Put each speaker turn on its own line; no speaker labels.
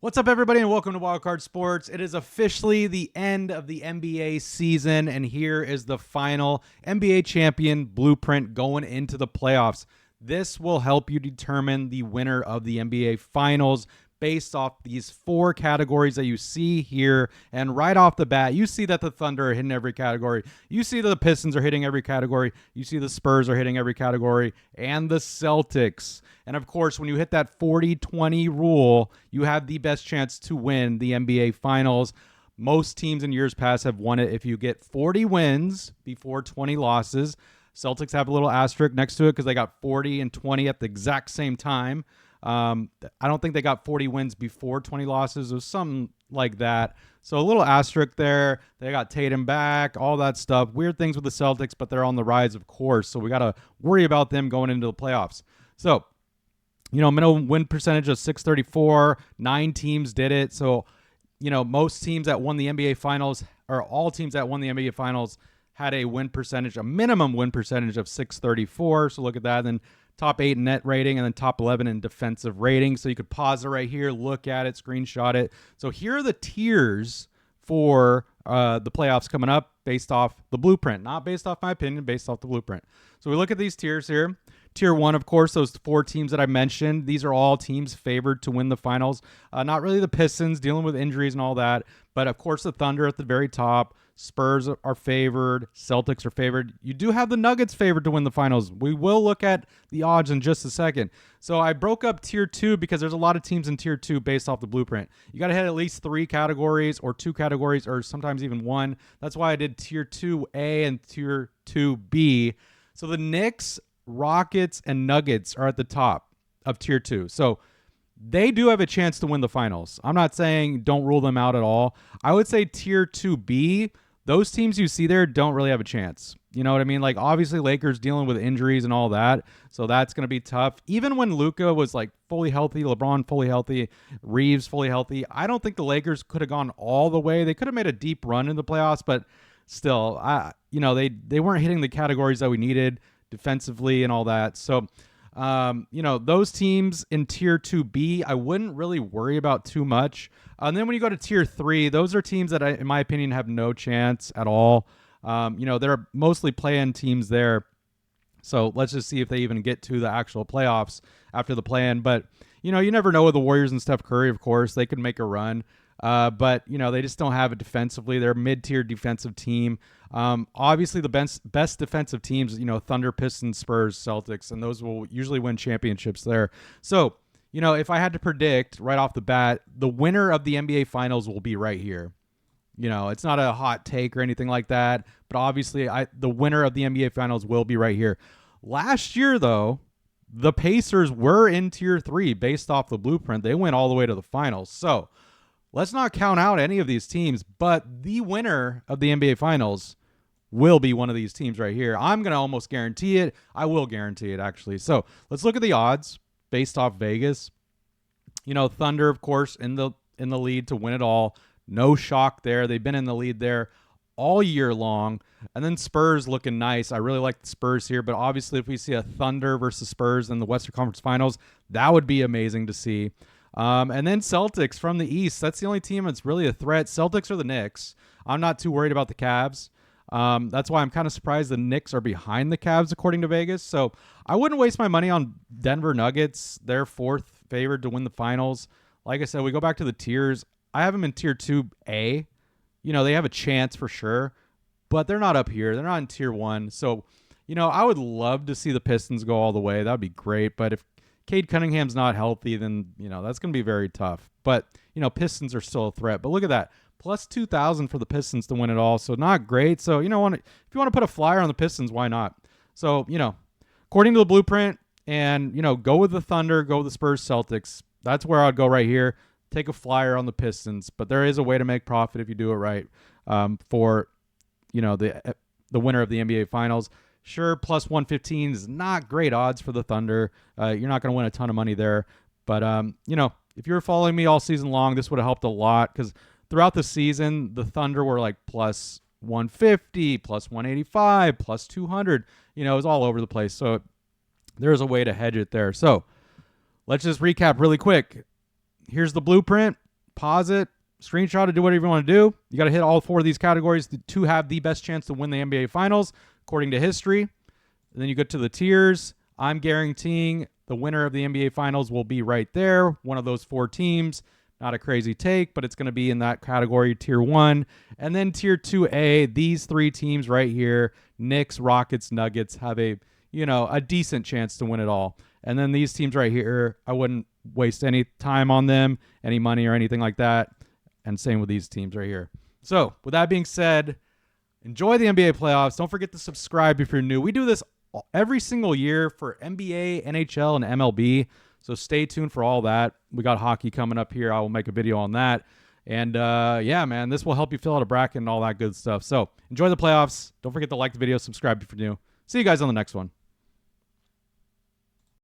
What's up, everybody, and welcome to Wildcard Sports. It is officially the end of the NBA season, and here is the final NBA champion blueprint going into the playoffs. This will help you determine the winner of the NBA Finals based off these four categories that you see here. And right off the bat, you see that the Thunder are hitting every category. You see that the Pistons are hitting every category. You see the Spurs are hitting every category, and the Celtics. And of course, when you hit that 40-20 rule, you have the best chance to win the NBA Finals. Most teams in years past have won it if you get 40 wins before 20 losses. Celtics have a little asterisk next to it because they got 40 and 20 at the exact same time. I don't think they got 40 wins before 20 losses. It was something like that. So a little asterisk there. They got Tatum back, all that stuff. Weird things with the Celtics, but they're on the rise, of course. So we got to worry about them going into the playoffs. So, minimum win percentage of 634. 9 teams did it. So, most teams that won the NBA Finals, or all teams that won the NBA Finals, had a minimum win percentage of 634. So look at that. And then top 8 in net rating, and then top 11 in defensive rating. So you could pause it right here, look at it, screenshot it. So here are the tiers for the playoffs coming up based off the blueprint. Not based off my opinion, based off the blueprint. So we look at these tiers here. Tier 1, of course, those 4 teams that I mentioned. These are all teams favored to win the finals. Not really the Pistons, dealing with injuries and all that. But, of course, the Thunder at the very top. Spurs are favored. Celtics are favored. You do have the Nuggets favored to win the finals. We will look at the odds in just a second. So I broke up Tier 2 because there's a lot of teams in Tier 2 based off the blueprint. You got to hit at least 3 categories or 2 categories or sometimes even 1. That's why I did Tier 2A and Tier 2B. So the Knicks, Rockets, and Nuggets are at the top of Tier 2. So they do have a chance to win the finals. I'm not saying don't rule them out at all. I would say Tier 2B, those teams you see there don't really have a chance. You know what I mean? Like, obviously, Lakers dealing with injuries and all that, so that's going to be tough. Even when Luka was, like, fully healthy, LeBron fully healthy, Reeves fully healthy, I don't think the Lakers could have gone all the way. They could have made a deep run in the playoffs, but still, they weren't hitting the categories that we needed defensively and all that. So, those teams in Tier 2B, I wouldn't really worry about too much. And then when you go to Tier 3, those are teams that, in my opinion, have no chance at all. They're mostly play-in teams there. So let's just see if they even get to the actual playoffs after the play-in. But, you never know with the Warriors and Steph Curry, of course. They could make a run. But they just don't have it defensively. They're a mid-tier defensive team. Obviously, the best defensive teams, Thunder, Pistons, Spurs, Celtics, and those will usually win championships there. So, if I had to predict right off the bat, the winner of the NBA Finals will be right here. It's not a hot take or anything like that, but obviously the winner of the NBA Finals will be right here. Last year, though, the Pacers were in Tier 3 based off the blueprint. They went all the way to the finals. So let's not count out any of these teams, but the winner of the NBA Finals will be one of these teams right here. I'm going to almost guarantee it. I will guarantee it, actually. So let's look at the odds based off Vegas. Thunder, of course, in the lead to win it all. No shock there. They've been in the lead there all year long. And then Spurs looking nice. I really like the Spurs here, but obviously if we see a Thunder versus Spurs in the Western Conference Finals, that would be amazing to see. And then Celtics from the East. That's the only team that's really a threat. Celtics or the Knicks. I'm not too worried about the Cavs. That's why I'm kind of surprised the Knicks are behind the Cavs according to Vegas. So I wouldn't waste my money on Denver Nuggets. They're 4th favored to win the finals. Like I said, we go back to the tiers. I have them in Tier 2A. They have a chance for sure, but they're not up here. They're not in Tier 1. So, I would love to see the Pistons go all the way. That would be great. But if Cade Cunningham's not healthy, then, that's going to be very tough. But, Pistons are still a threat. But look at that. Plus 2,000 for the Pistons to win it all. So not great. So, if you want to put a flyer on the Pistons, why not? So, according to the blueprint and, go with the Thunder, go with the Spurs, Celtics. That's where I'd go right here. Take a flyer on the Pistons. But there is a way to make profit if you do it right for, the winner of the NBA Finals. Sure, plus 115 is not great odds for the Thunder. You're not going to win a ton of money there. But, if you were following me all season long, this would have helped a lot because throughout the season, the Thunder were like plus 150, plus 185, plus 200. It was all over the place. So there's a way to hedge it there. So let's just recap really quick. Here's the blueprint. pause it, screenshot it, do whatever you want to do. You got to hit all 4 of these categories to have the best chance to win the NBA Finals, according to history. And then you get to the tiers. I'm guaranteeing the winner of the NBA Finals will be right there, one of those 4 teams. Not a crazy take, but it's going to be in that category, tier 1. And then tier 2A, these 3 teams right here, Knicks, Rockets, Nuggets, have a decent chance to win it all. And then these teams right here, I wouldn't waste any time on them, any money or anything like that. And same with these teams right here. So with that being said, enjoy the NBA playoffs. Don't forget to subscribe if you're new. We do this every single year for NBA, NHL, and MLB. So stay tuned for all that. We got hockey coming up here. I will make a video on that. And yeah, man, this will help you fill out a bracket and all that good stuff. So enjoy the playoffs. Don't forget to like the video, subscribe if you're new. See you guys on the next one.